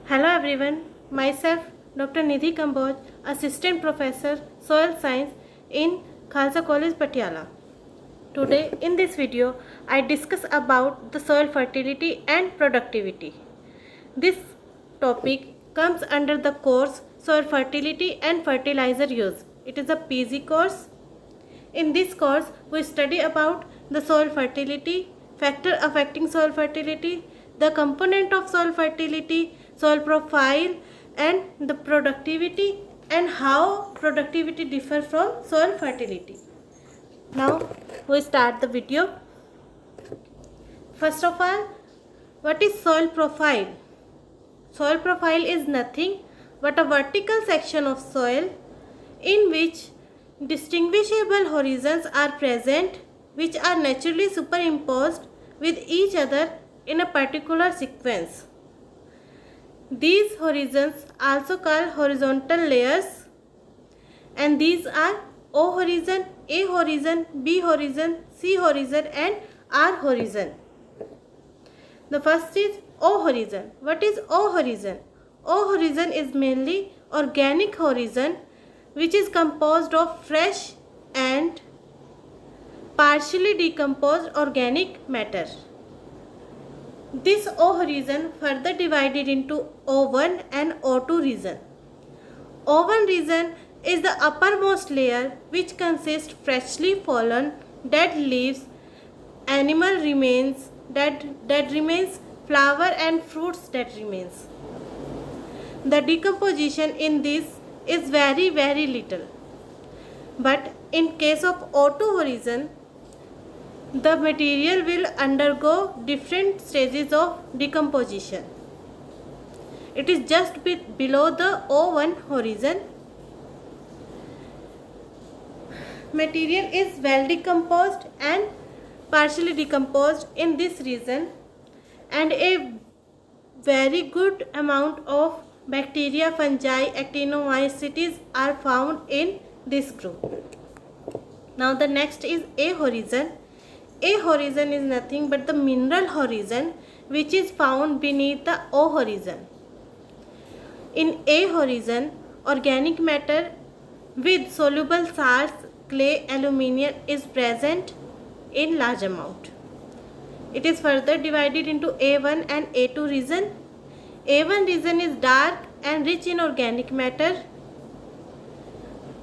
Hello everyone, myself Dr. Nidhi Kamboj, Assistant Professor Soil Science in Khalsa College Patiala. Today in this video I discuss about the soil fertility and productivity. This topic comes under the course Soil Fertility and Fertilizer Use. It is a PG course. In this course we study about the soil fertility, factor affecting soil fertility, the component of soil fertility, soil profile and the productivity and how productivity differ from soil fertility. Now we start the video. First of all, what is soil profile? Soil profile is nothing but a vertical section of soil in which distinguishable horizons are present which are naturally superimposed with each other in a particular sequence. These horizons also called horizontal layers, and these are O horizon, A horizon, B horizon, C horizon and R horizon. The first is O horizon. What is O horizon? O horizon is mainly organic horizon which is composed of fresh and partially decomposed organic matter. This O horizon further divided into O1 and O2 region. O1 region is the uppermost layer which consists freshly fallen dead leaves, animal remains, dead remains, flower and fruits that remains. The decomposition in this is very little. But in case of O2 horizon, the material will undergo different stages of decomposition. It is just below the O1 horizon. Material is well decomposed and partially decomposed in this region, and a very good amount of bacteria, fungi, actinomycetes are found in this group. Now the next is A horizon. A horizon is nothing but the mineral horizon which is found beneath the O horizon. In A horizon, organic matter with soluble salts, clay, aluminium is present in large amount. It is further divided into A1 and A2 region. A1 region is dark and rich in organic matter.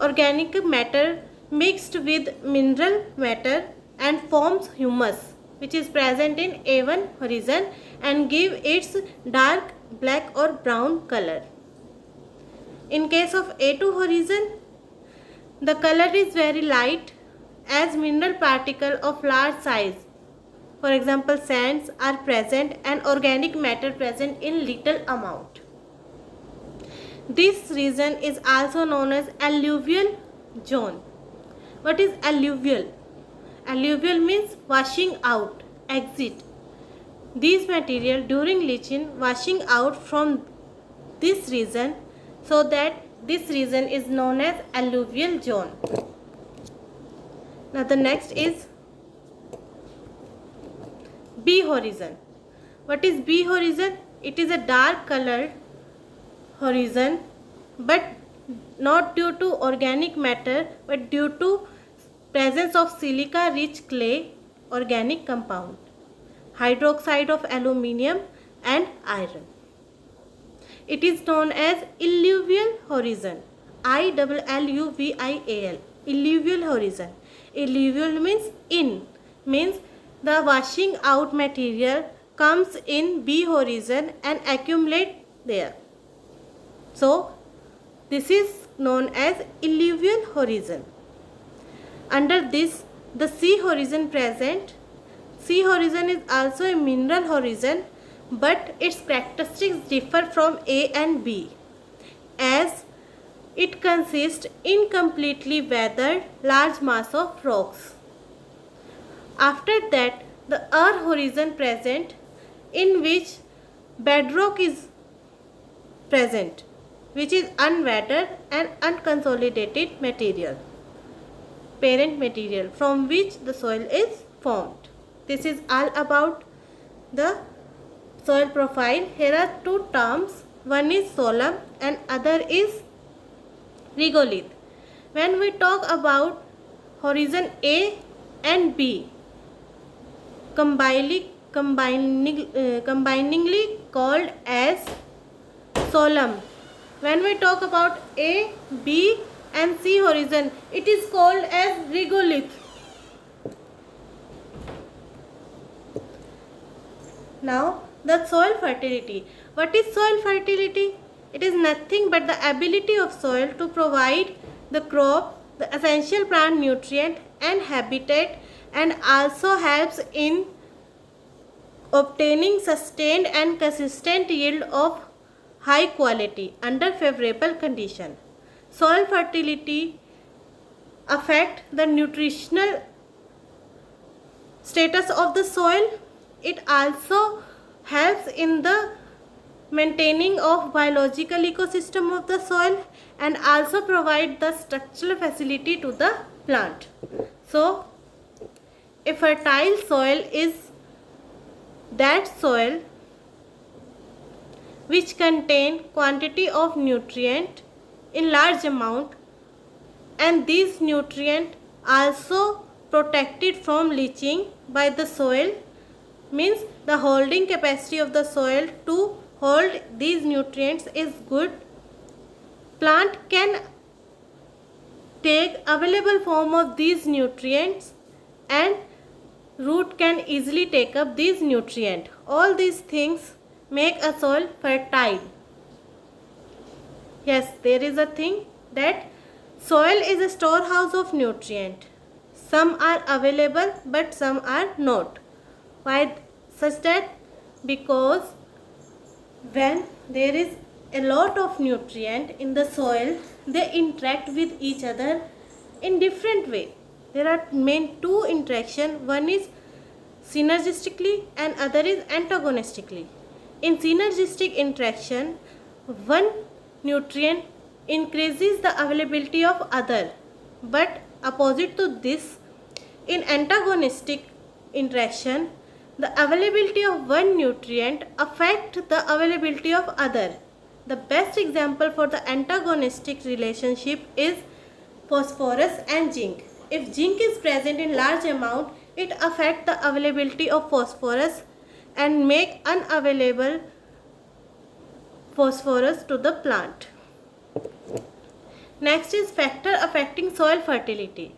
Organic matter mixed with mineral matter and forms humus which is present in A1 horizon and give its dark black or brown color. In case of A2 horizon, the color is very light as mineral particles of large size, for example sands, are present and organic matter present in little amount. This region is also known as alluvial zone. What is alluvial? Alluvial means washing out, exit. These material during leaching washing out from this region, so that this region is known as alluvial zone. Now the next is B horizon. What is B horizon? It is a dark colored horizon, but not due to organic matter but due to presence of silica rich clay organic compound, hydroxide of aluminium and iron. It is known as alluvial horizon. ILLUVIAL. Alluvial horizon. Alluvial means the washing out material comes in B horizon and accumulate there. So this is known as alluvial horizon. Under this, the C horizon present. C horizon is also a mineral horizon, but its characteristics differ from A and B, as it consists incompletely weathered large mass of rocks. After that, the R horizon present, in which bedrock is present, which is unweathered and unconsolidated material, parent material from which the soil is formed. This is all about the soil profile. Here are two terms One is soil and other is regolith. When we talk about horizon A and B, combiningly called as solemn. When we talk about A, B and C horizon, it is called as regolith. Now the soil fertility. What is soil fertility? It is nothing but the ability of soil to provide the crop the essential plant nutrient and habitat, and also helps in obtaining sustained and consistent yield of high quality under favorable condition. Soil fertility affect the nutritional status of the soil. It also helps in the maintaining of biological ecosystem of the soil and also provide the structural facility to the plant. So a fertile soil is that soil which contain quantity of nutrient in large amount, and these nutrient also protected from leaching by the soil, means the holding capacity of the soil to hold these nutrients is good. Plant can take available form of these nutrients and root can easily take up these nutrients. All these things make a soil fertile. Yes, there is a thing that soil is a storehouse of nutrient. Some are available but some are not. Why such that? Because when there is a lot of nutrient in the soil, they interact with each other in different way. There are main two interaction. One is synergistically and other is antagonistically. In synergistic interaction, one nutrient increases the availability of other, but opposite to this, in antagonistic interaction, the availability of one nutrient affect the availability of other. The best example for the antagonistic relationship is phosphorus and zinc. If zinc is present in large amount, it affects the availability of phosphorus and make unavailable phosphorus to the plant. Next is factor affecting soil fertility.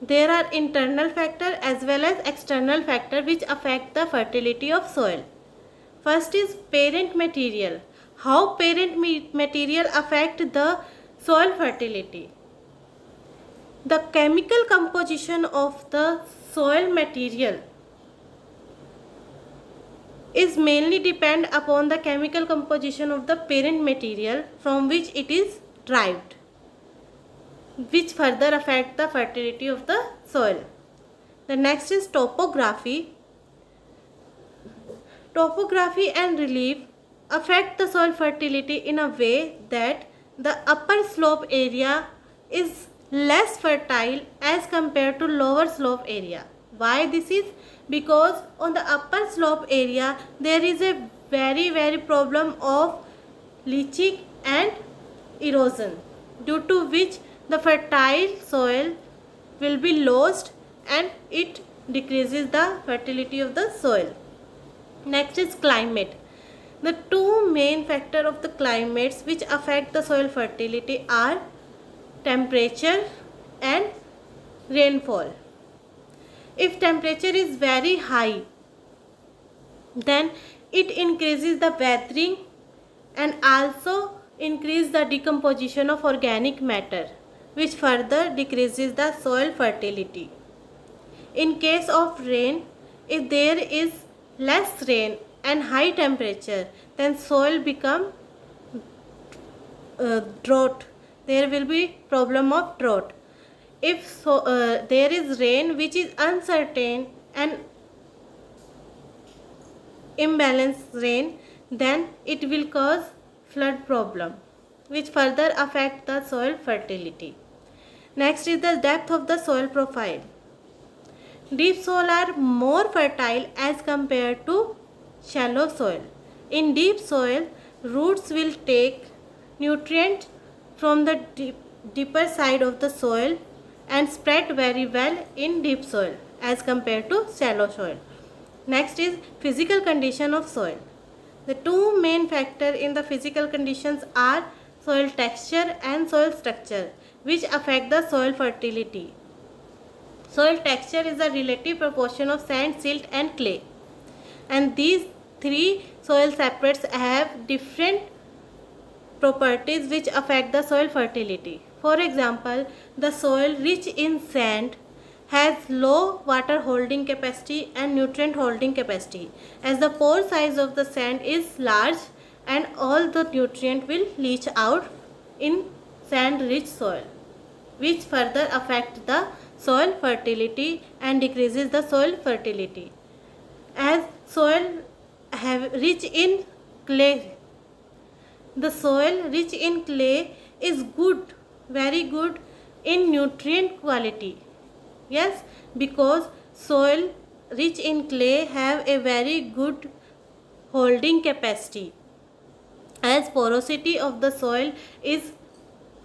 There are internal factor as well as external factor which affect the fertility of soil. First is parent material. How parent material affect the soil fertility? The chemical composition of the soil material is mainly depend upon the chemical composition of the parent material from which it is derived, which further affect the fertility of the soil. The next is topography. Topography and relief affect the soil fertility in a way that the upper slope area is less fertile as compared to lower slope area. Why this is? Because on the upper slope area there is a very problem of leaching and erosion, due to which the fertile soil will be lost and it decreases the fertility of the soil. Next is climate. The two main factors of the climates which affect the soil fertility are temperature and rainfall. If temperature is very high, then it increases the weathering and also increase the decomposition of organic matter, which further decreases the soil fertility. In case of rain, if there is less rain and high temperature, then soil become drought. There will be problem of drought. If there is rain which is uncertain and imbalanced rain, then it will cause flood problem, which further affect the soil fertility. Next is the depth of the soil profile. Deep soil are more fertile as compared to shallow soil. In deep soil, roots will take nutrients from the deeper side of the soil and spread very well in deep soil as compared to shallow soil. Next is physical condition of soil. The two main factors in the physical conditions are soil texture and soil structure, which affect the soil fertility. Soil texture is the relative proportion of sand, silt and clay. And these three soil separates have different properties which affect the soil fertility. For example, the soil rich in sand has low water holding capacity and nutrient holding capacity, as the pore size of the sand is large and all the nutrient will leach out in sand rich soil, which further affect the soil fertility and decreases the soil fertility. As soil have rich in clay, the soil rich in clay is good, very good in nutrient quality. Yes, because soil rich in clay have a very good holding capacity, as porosity of the soil is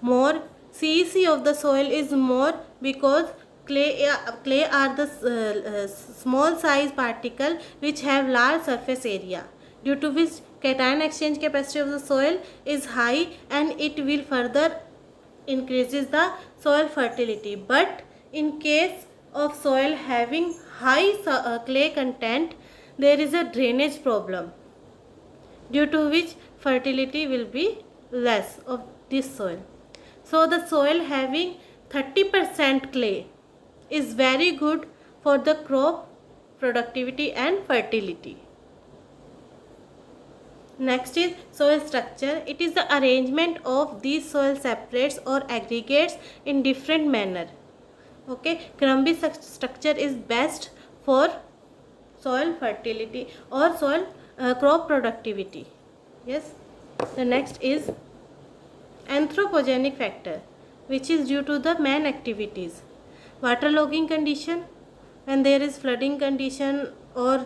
more, CEC of the soil is more, because clay are the small size particle which have large surface area, due to which cation exchange capacity of the soil is high and it will further increases the soil fertility. But in case of soil having high clay content, there is a drainage problem, due to which fertility will be less of this soil. So the soil having 30% clay is very good for the crop productivity and fertility. Next is soil structure. It is the arrangement of these soil separates or aggregates in different manner. Okay, Crumbly structure is best for soil fertility or soil crop productivity. Yes. The next is anthropogenic factor, which is due to the man activities. Waterlogging condition, when there is flooding condition or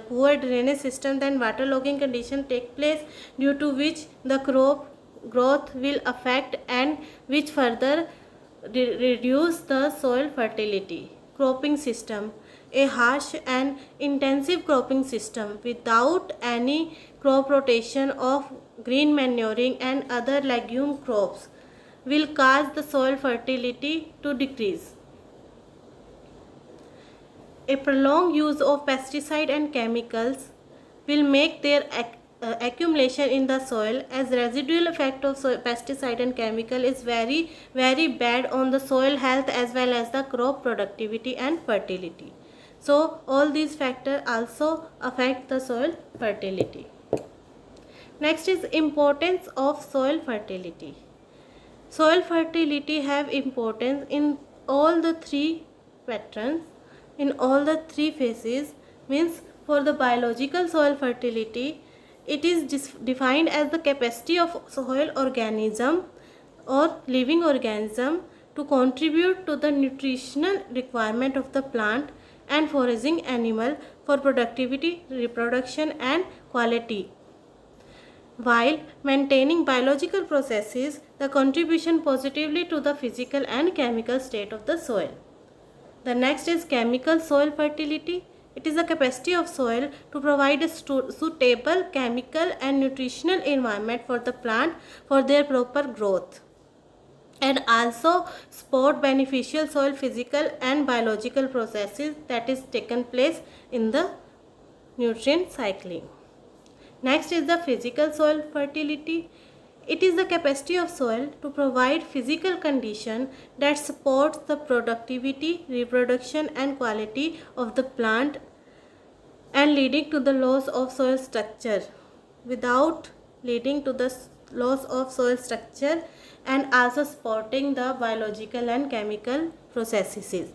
poor drainage system, then waterlogging condition take place, due to which the crop growth will affect and which further reduce the soil fertility. Cropping system, a harsh and intensive cropping system without any crop rotation of green manuring and other legume crops will cause the soil fertility to decrease. A prolonged use of pesticide and chemicals will make their accumulation in the soil, as residual effect of pesticide and chemical is very bad on the soil health as well as the crop productivity and fertility. So all these factors also affect the soil fertility. Next is importance of soil fertility. Soil fertility have importance in all the three patterns, in all the three phases. Means for the biological soil fertility, it is defined as the capacity of soil organism or living organism to contribute to the nutritional requirement of the plant and foraging animal for productivity, reproduction and quality, while maintaining biological processes, the contribution positively to the physical and chemical state of the soil. The next is chemical soil fertility. It is the capacity of soil to provide a suitable chemical and nutritional environment for the plant for their proper growth, and also support beneficial soil physical and biological processes that is taken place in the nutrient cycling. Next is the physical soil fertility. It is the capacity of soil to provide physical condition that supports the productivity, reproduction and quality of the plant and leading to the loss of soil structure, without leading to the loss of soil structure, and also supporting the biological and chemical processes.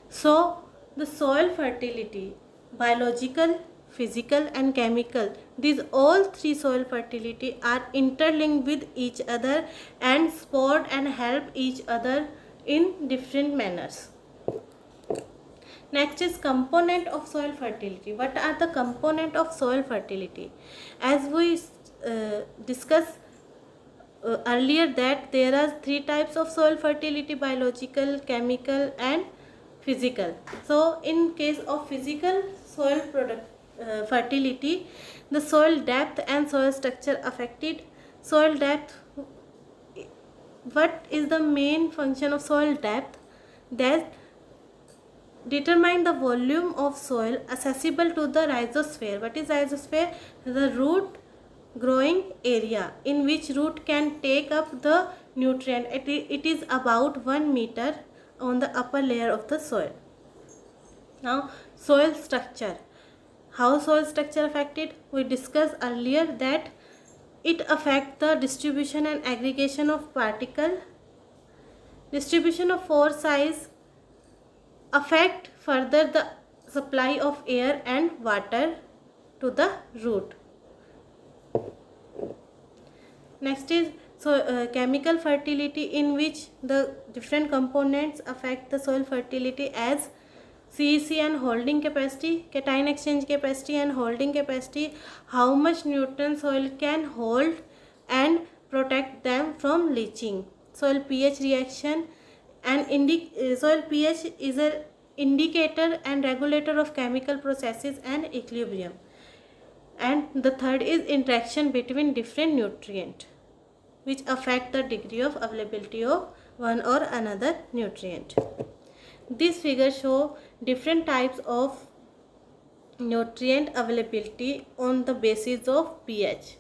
So the soil fertility, biological, physical and chemical, these all three soil fertility are interlinked with each other and support and help each other in different manners. Next is component of soil fertility. What are the component of soil fertility? As we discussed earlier that there are three types of soil fertility: biological, chemical, and physical. So in case of physical soil fertility, the soil depth and soil structure affected. Soil depth, what is the main function of soil depth? That determine the volume of soil accessible to the rhizosphere. What is rhizosphere? The root growing area in which root can take up the nutrient. It is about 1 meter on the upper layer of the soil. Now soil structure. How soil structure affected? We discussed earlier that it affects the distribution and aggregation of particle. Distribution of pore size affect further the supply of air and water to the root. Next is chemical fertility, in which the different components affect the soil fertility as CEC and holding capacity, cation exchange capacity and holding capacity, how much nutrient soil can hold and protect them from leaching. Soil pH reaction, and soil pH is an indicator and regulator of chemical processes and equilibrium. And the third is interaction between different nutrients, which affect the degree of availability of one or another nutrient. This figure show different types of nutrient availability on the basis of pH.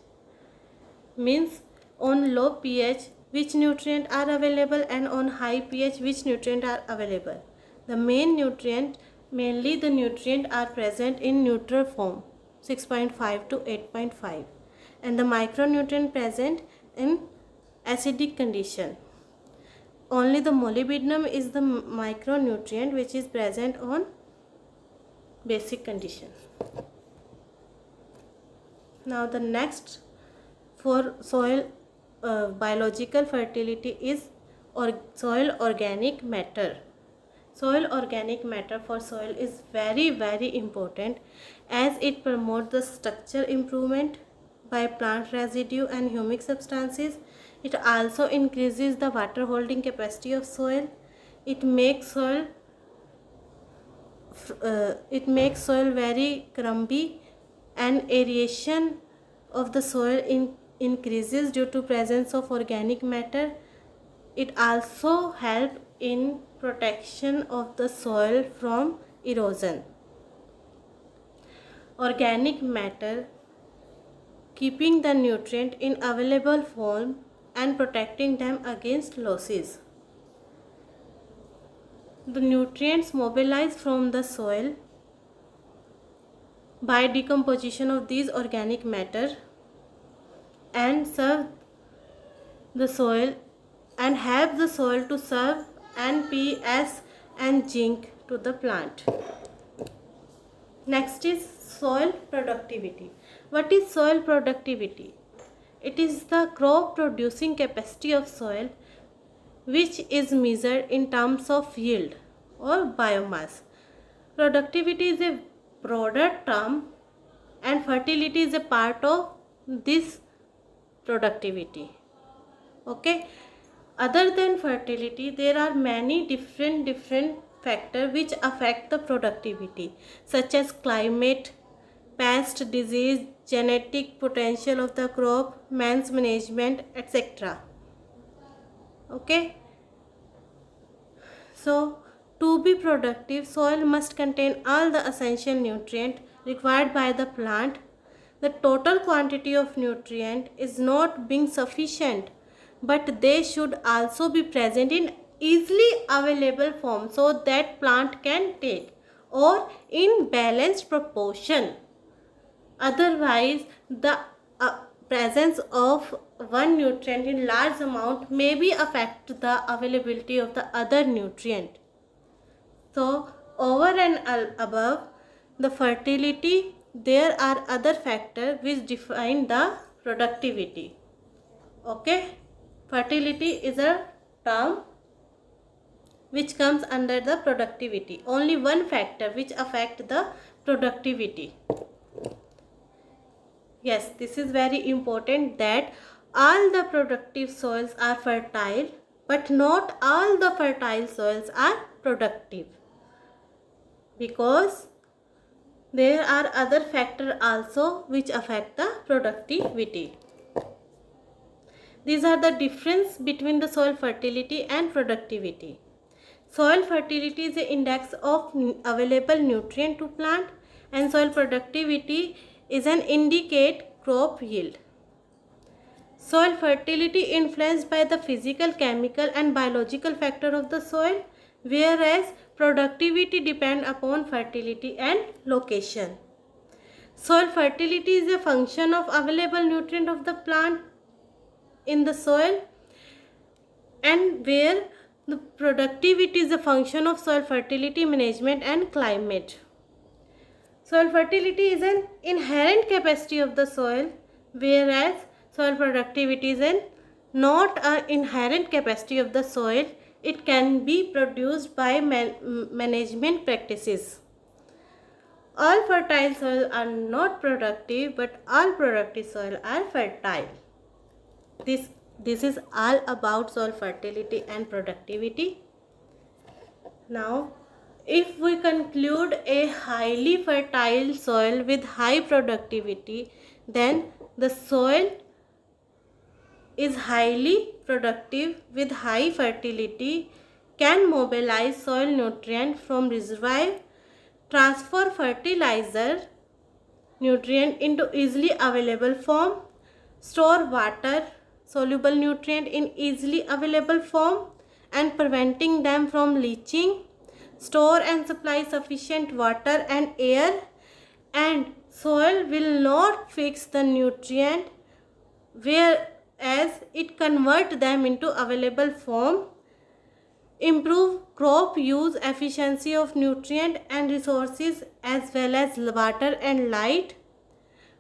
Means on low pH which nutrient are available, and on high pH which nutrient are available. The mainly the nutrient are present in neutral form 6.5 to 8.5, and the micronutrient present in acidic condition. Only the molybdenum is the micronutrient which is present on basic condition. Now the next for soil biological fertility is soil organic matter. Soil organic matter for soil is very important, as it promotes the structure improvement by plant residue and humic substances. It also increases the water holding capacity of soil. It makes soil very crumbly, and aeration of the soil increases due to presence of organic matter. It also helps in protection of the soil from erosion. Organic matter keeping the nutrient in available form and protecting them against losses. The nutrients mobilized from the soil by decomposition of these organic matter and serve the soil and help the soil to serve NPS and zinc to the plant. Next is soil productivity. What is soil productivity? It is the crop producing capacity of soil, which is measured in terms of yield or biomass. Productivity is a broader term, and fertility is a part of this productivity. Okay. Other than fertility, there are many different factors which affect the productivity, such as climate, pest, disease, genetic potential of the crop, man's management, etc. Okay. So to be productive, soil must contain all the essential nutrients required by the plant. The total quantity of nutrient is not being sufficient, but they should also be present in easily available form so that plant can take, or in balanced proportion. Otherwise, the presence of one nutrient in large amount may be affect the availability of the other nutrient. So over and above the fertility, there are other factors which define the productivity. Okay. Fertility is a term which comes under the productivity. Only one factor which affects the productivity. Yes, this is very important that all the productive soils are fertile, but not all the fertile soils are productive, because there are other factors also which affect the productivity. These are the difference between the soil fertility and productivity. Soil fertility is the index of available nutrient to plant, and soil productivity is an indicate crop yield. Soil fertility influenced by the physical, chemical and biological factor of the soil, whereas productivity depend upon fertility and location. Soil fertility is a function of available nutrient of the plant in the soil, and where the productivity is a function of soil fertility management and climate. Soil fertility is an inherent capacity of the soil, whereas soil productivity is not an inherent capacity of the soil. It can be produced by management practices. All fertile soil are not productive, but all productive soil are fertile. This is all about soil fertility and productivity. Now, if we conclude a highly fertile soil with high productivity, then the soil is highly productive with high fertility, can mobilize soil nutrient from reservoir, transfer fertilizer nutrient into easily available form, store water soluble nutrient in easily available form and preventing them from leaching, store and supply sufficient water and air, and soil will not fix the nutrient, whereas it convert them into available form, improve crop use efficiency of nutrient and resources as well as water and light,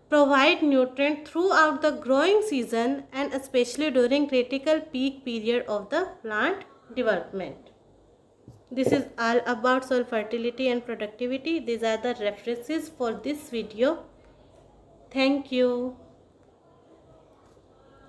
provide nutrient throughout the growing season and especially during critical peak period of the plant development. This is all about soil fertility and productivity. These are the references for this video. Thank you.